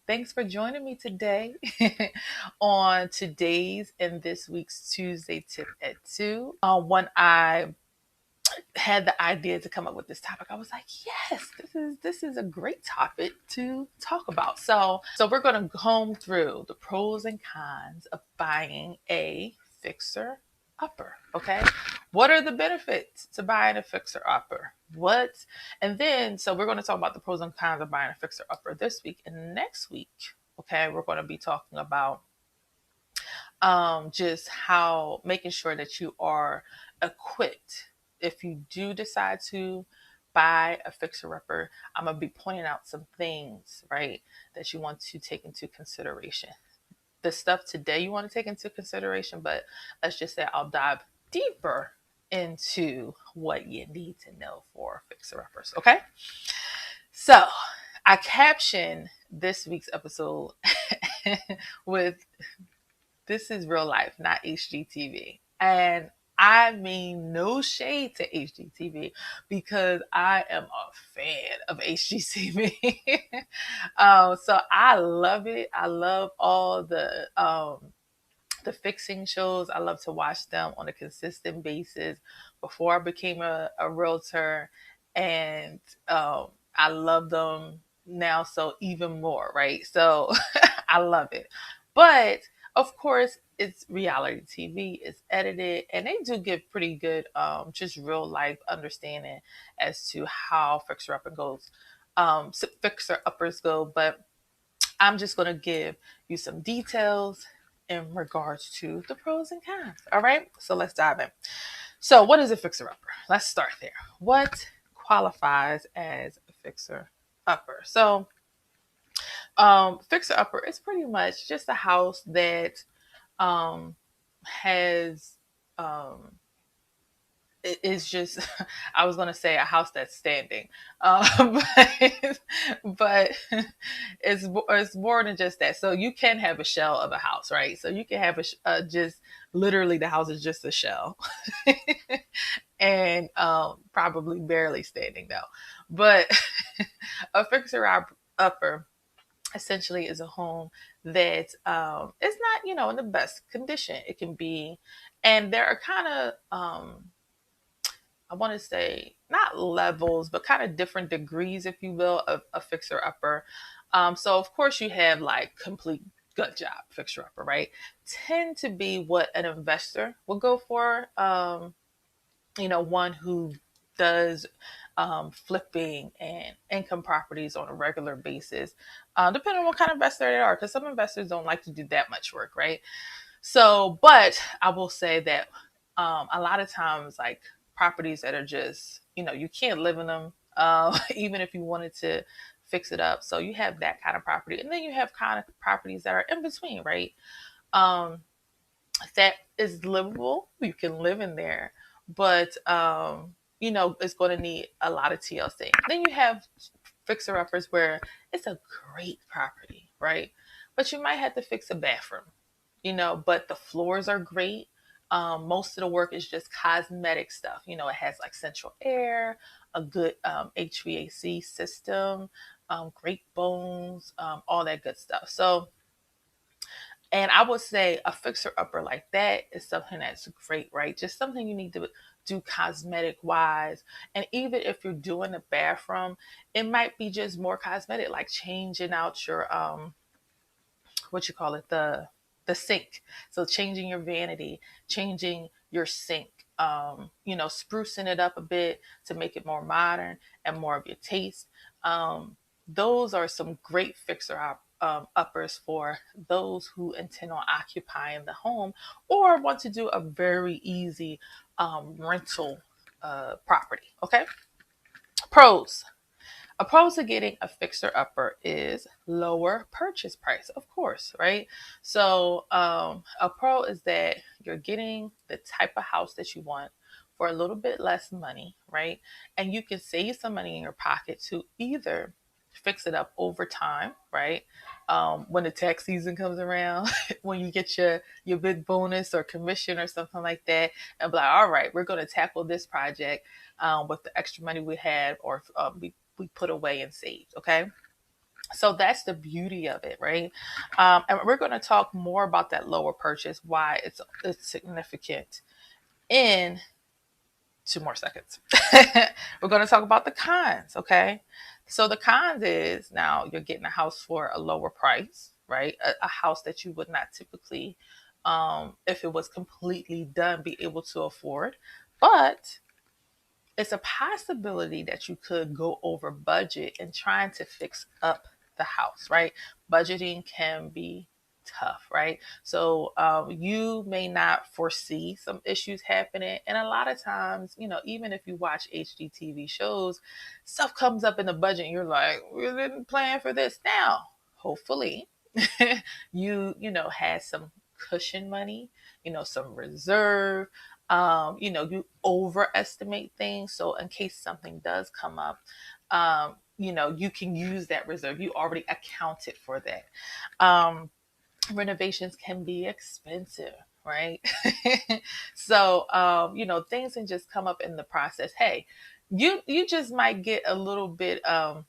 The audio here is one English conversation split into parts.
Thanks for joining me today on today's and this week's Tuesday Tip at 2. When I had the idea to come up with this topic, I was like, yes, this is a great topic to talk about. So we're going to comb through the pros and cons of buying a fixer upper. Okay, what are the benefits to buying a fixer upper? What and then so we're going to talk about the pros and cons of buying a fixer upper this week, and next week, okay, we're going to be talking about just how making sure that you are equipped if you do decide to buy a fixer upper. I'm gonna be pointing out some things, right, that you want to take into consideration. The stuff today you want to take into consideration, but let's just say I'll dive deeper into what you need to know for fixer uppers. Okay, so I captioned this week's episode with this is real life, not HGTV. And I mean, no shade to HGTV because I am a fan of HGTV. So I love it. I love all the fixing shows. I love to watch them on a consistent basis. Before I became a realtor, and I love them now, so even more, right? So I love it. But of course, it's reality TV, it's edited, and they do give pretty good, just real life understanding as to how fixer uppers go. But I'm just going to give you some details in regards to the pros and cons. All right, so let's dive in. So, what is a fixer upper? Let's start there. What qualifies as a fixer upper? So, fixer upper is pretty much just a house that um, has it is just I was going to say a house that's standing, but, but it's more than just that. So you can have a shell of a house, right? So you can have just literally the house is just a shell, and probably barely standing though. But a upper essentially is a home that is not, in the best condition it can be. And there are kind of, I want to say, not levels, but kind of different degrees, if you will, of a fixer upper. So, of course, you have like complete gut job fixer upper, right? Tend to be what an investor will go for. One who does flipping and income properties on a regular basis, depending on what kind of investor they are, because some investors don't like to do that much work, right? So, but I will say that a lot of times, like properties that are just, you can't live in them, even if you wanted to fix it up. So you have that kind of property. And then you have kind of properties that are in between, right? Um, that is livable. You can live in there, but it's going to need a lot of TLC. Then you have fixer uppers where it's a great property, right? But you might have to fix a bathroom, but the floors are great. Most of the work is just cosmetic stuff. It has like central air, a good HVAC system, great bones, all that good stuff. So, and I would say a fixer upper like that is something that's great, right? Just something you need to do cosmetic wise. And even if you're doing the bathroom, it might be just more cosmetic, like changing out your what you call it, the sink. So changing your vanity, changing your sink, sprucing it up a bit to make it more modern and more of your taste. Those are some great uppers for those who intend on occupying the home or want to do a very easy rental property. Okay. Pros. A pro to getting a fixer upper is lower purchase price, of course, right? So a pro is that you're getting the type of house that you want for a little bit less money, right? And you can save some money in your pocket to either fix it up over time, right? When the tax season comes around, when you get your big bonus or commission or something like that, and be like, all right, we're going to tackle this project with the extra money we had or we put away and saved. Okay. So that's the beauty of it, right? And we're going to talk more about that lower purchase, why it's significant in 2 more seconds. We're going to talk about the cons, okay? So the cons is now you're getting a house for a lower price, right? A house that you would not typically, if it was completely done, be able to afford. But it's a possibility that you could go over budget in trying to fix up the house, right? Budgeting can be tough, right? So you may not foresee some issues happening. And a lot of times, even if you watch HGTV shows, stuff comes up in the budget and you're like, we didn't plan for this. Now, hopefully, you had some cushion money, some reserve, you overestimate things. So in case something does come up, you can use that reserve. You already accounted for that. Renovations can be expensive, right? So, things can just come up in the process. Hey, you just might get a little bit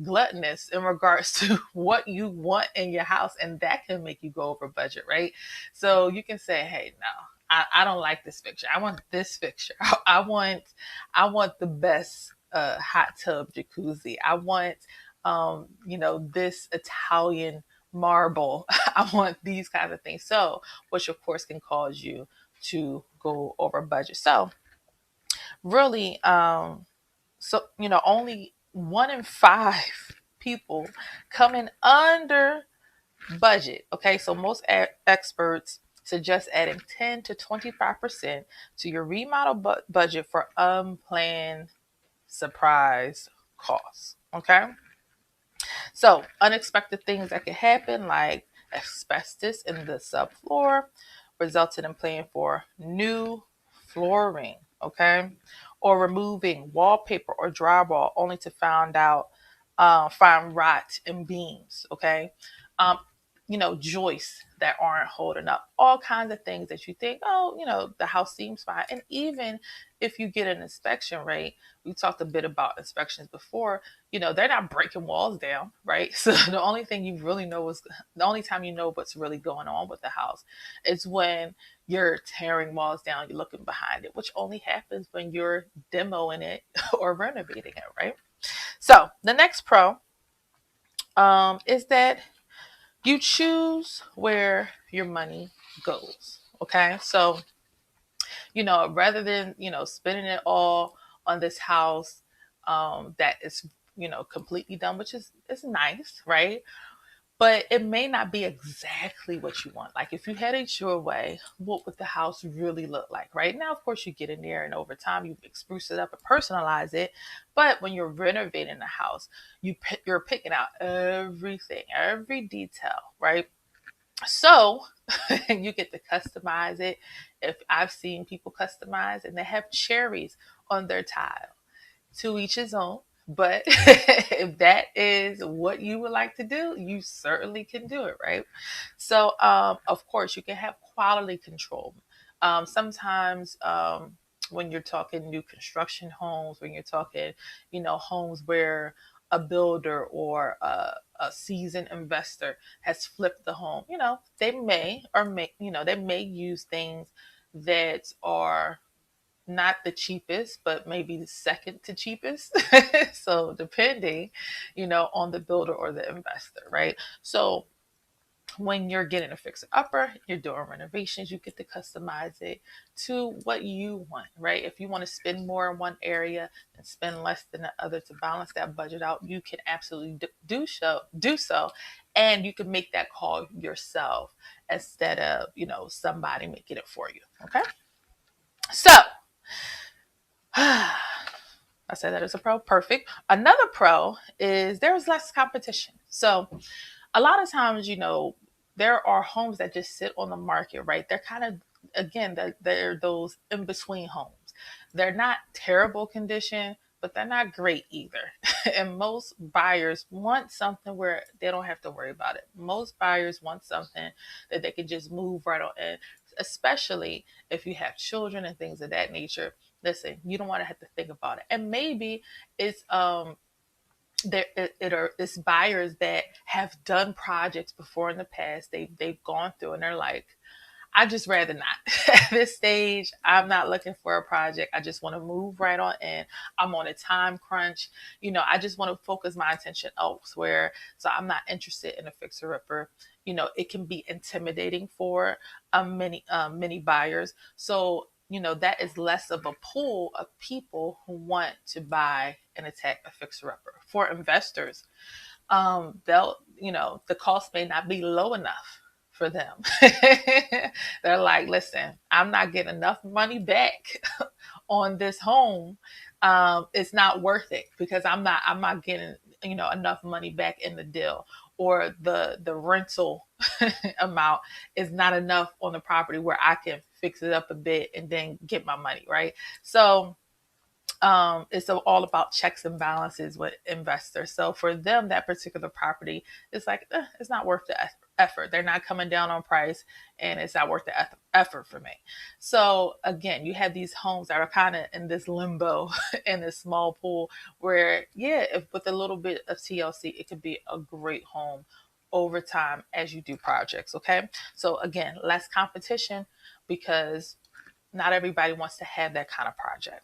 gluttonous in regards to what you want in your house, and that can make you go over budget, right? So you can say, hey, no, I don't like this fixture. I want this fixture. I want the best hot tub jacuzzi. I want this Italian marble. I want these kinds of things. So, which of course can cause you to go over budget. So, really, only 1 in 5 people coming under budget. Okay, so most experts suggest adding 10 to 25% to your remodel budget for unplanned surprise costs. Okay. So, unexpected things that can happen, like asbestos in the subfloor, resulted in paying for new flooring, okay, or removing wallpaper or drywall only to find rot in beams, okay. Um, joists that aren't holding up, all kinds of things that you think, oh, the house seems fine. And even if you get an inspection, right? We talked a bit about inspections before, they're not breaking walls down, right? So the only thing you really know is the only time you know what's really going on with the house is when you're tearing walls down, you're looking behind it, which only happens when you're demoing it or renovating it, right? So the next pro is that you choose where your money goes. Okay. So, rather than, spending it all on this house that is, completely done, which is nice, right? But it may not be exactly what you want. Like if you had it your way, what would the house really look like? Right now, of course, you get in there and over time you spruce it up and personalize it. But when you're renovating the house, you're picking out everything, every detail, right? So you get to customize it. If I've seen people customize and they have cherries on their tile, to each his own. But if that is what you would like to do, you certainly can do it, right? So, of course, you can have quality control. Sometimes, when you're talking new construction homes, when you're talking, homes where a builder or a seasoned investor has flipped the home, they may use things that are not the cheapest, but maybe the second to cheapest. So depending, on the builder or the investor, right? So when you're getting a fixer upper, you're doing renovations, you get to customize it to what you want, right? If you want to spend more in one area and spend less than the other to balance that budget out, you can absolutely do so, and you can make that call yourself instead of somebody making it for you. Okay, so I said that as a pro. Perfect. Another pro is there's less competition. So a lot of times, there are homes that just sit on the market, right? They're kind of, again, they're those in between homes. They're not terrible condition, but they're not great either. And most buyers want something where they don't have to worry about it. Most buyers want something that they can just move right on in, especially if you have children and things of that nature. Listen, you don't want to have to think about it. And maybe it's it's buyers that have done projects before in the past. They've gone through and they're like, I just rather not. At this stage, I'm not looking for a project. I just want to move right on in. I'm on a time crunch. I just want to focus my attention elsewhere. So I'm not interested in a fixer upper. It can be intimidating for many buyers. So, that is less of a pool of people who want to buy and attack a fixer upper. For investors, the cost may not be low enough for them. They're like, listen, I'm not getting enough money back on this home. It's not worth it because I'm not getting, enough money back in the deal, or the rental amount is not enough on the property where I can fix it up a bit and then get my money, right? So it's all about checks and balances with investors. So for them, that particular property is like, it's not worth the effort. They're not coming down on price, and it's not worth the effort for me. So again, you have these homes that are kind of in this limbo in this small pool where, yeah, if with a little bit of TLC, it could be a great home over time as you do projects. Okay. So again, less competition because not everybody wants to have that kind of project.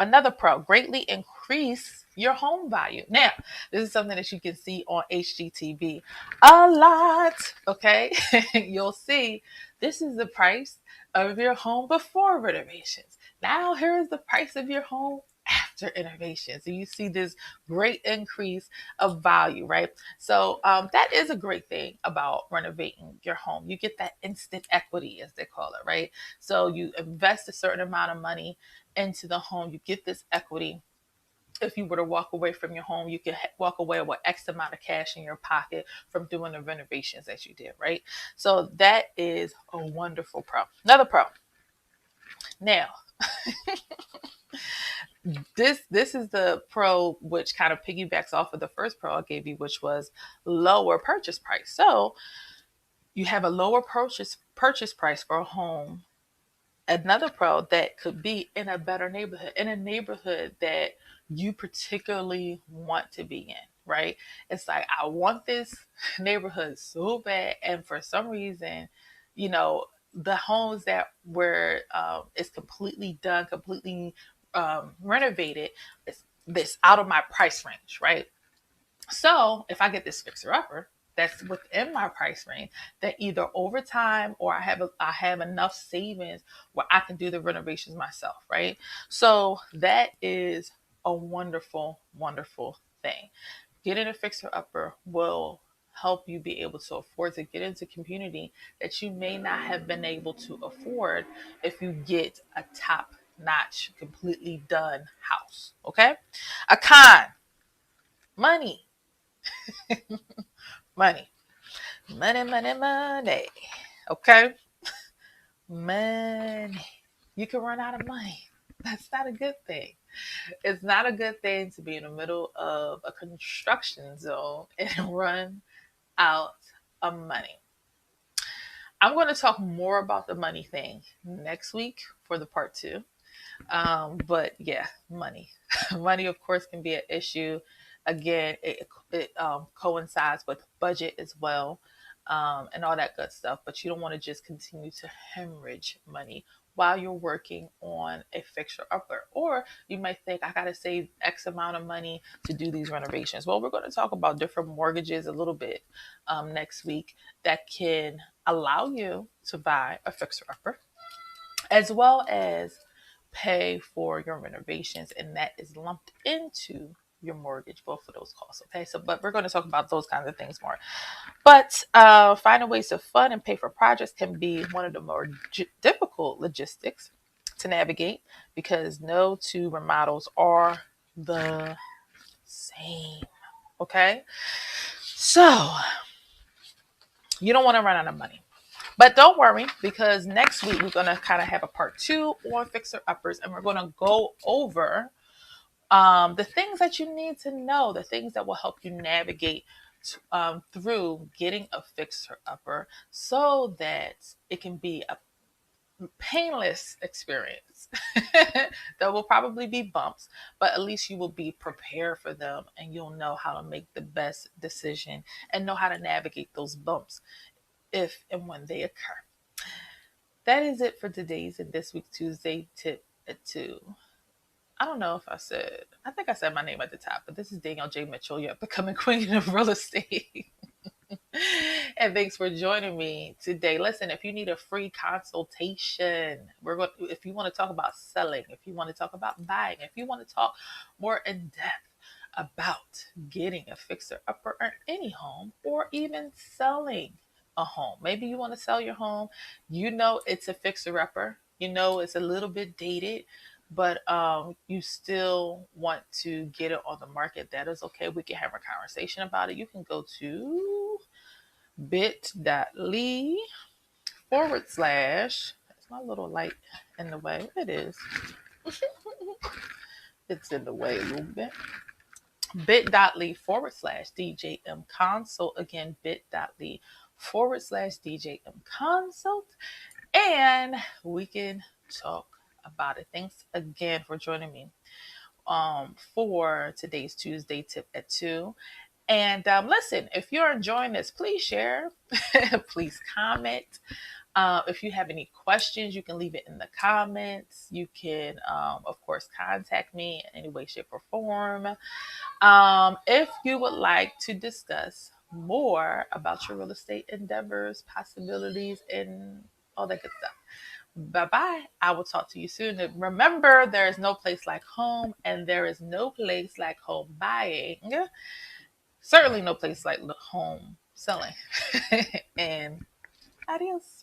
Another pro, greatly increase your home value. Now, this is something that you can see on HGTV a lot. Okay. You'll see this is the price of your home before renovations. Now, here is the price of your home after renovations. So you see this great increase of value, right? So that is a great thing about renovating your home. You get that instant equity, as they call it, right? So you invest a certain amount of money into the home, you get this equity. If you were to walk away from your home, you could walk away with X amount of cash in your pocket from doing the renovations that you did, right? So that is a wonderful pro. Another pro. Now, this is the pro which kind of piggybacks off of the first pro I gave you, which was lower purchase price. So you have a lower purchase price for a home. Another pro that could be in a better neighborhood, in a neighborhood that you particularly want to be in, right? It's like, I want this neighborhood so bad. And for some reason, the homes that where it's completely done, completely renovated, it's this out of my price range, right? So if I get this fixer upper that's within my price range, that either over time or I have enough savings where I can do the renovations myself, right? So that is a wonderful, wonderful thing. Getting a fixer upper will help you be able to afford to get into community that you may not have been able to afford if you get a top notch, completely done house. Okay. A con, money. Money, money, money, money. Okay, money. You can run out of money. That's not a good thing. It's not a good thing to be in the middle of a construction zone and run out of money. I'm going to talk more about the money thing next week for the part two. But yeah, money. Money, of course, can be an issue. Again, it coincides with budget as well, and all that good stuff. But you don't want to just continue to hemorrhage money while you're working on a fixture upper. Or you might think, I got to save X amount of money to do these renovations. Well, we're going to talk about different mortgages a little bit next week that can allow you to buy a fixer upper, as well as pay for your renovations, and that is lumped into your mortgage, both of those costs. Okay, so but we're going to talk about those kinds of things more. But finding ways to fund and pay for projects can be one of the more difficult logistics to navigate, because no two remodels are the same. Okay, so you don't want to run out of money. But don't worry, because next week we're going to kind of have a part two on fixer uppers, and we're going to go over the things that you need to know, the things that will help you navigate through getting a fixer upper so that it can be a painless experience. There will probably be bumps, but at least you will be prepared for them and you'll know how to make the best decision and know how to navigate those bumps if and when they occur. That is it for today's and this week's Tuesday tip at 2. I don't know if I think I said my name at the top, but this is Danielle J. Mitchell, your becoming queen of real estate. And thanks for joining me today. Listen, if you need a free consultation, if you want to talk about selling, if you want to talk about buying, if you want to talk more in depth about getting a fixer upper or any home, or even selling a home. Maybe you want to sell your home. You know it's a fixer upper. You know it's a little bit dated, but you still want to get it on the market. That is okay. We can have a conversation about it. You can go to bit.ly forward slash, it's my little light in the way. It is. It's in the way a little bit. Bit.ly forward slash DJM consult. Again, bit.ly forward slash DJM consult. And we can talk about it. Thanks again for joining me for today's Tuesday tip at 2. And listen, if you're enjoying this, please share, please comment. If you have any questions, you can leave it in the comments. You can, of course, contact me in any way, shape, or form. If you would like to discuss more about your real estate endeavors, possibilities, and all that good stuff. Bye-bye. I will talk to you soon. And remember, there is no place like home, and there is no place like home buying. Certainly no place like home selling. And adios.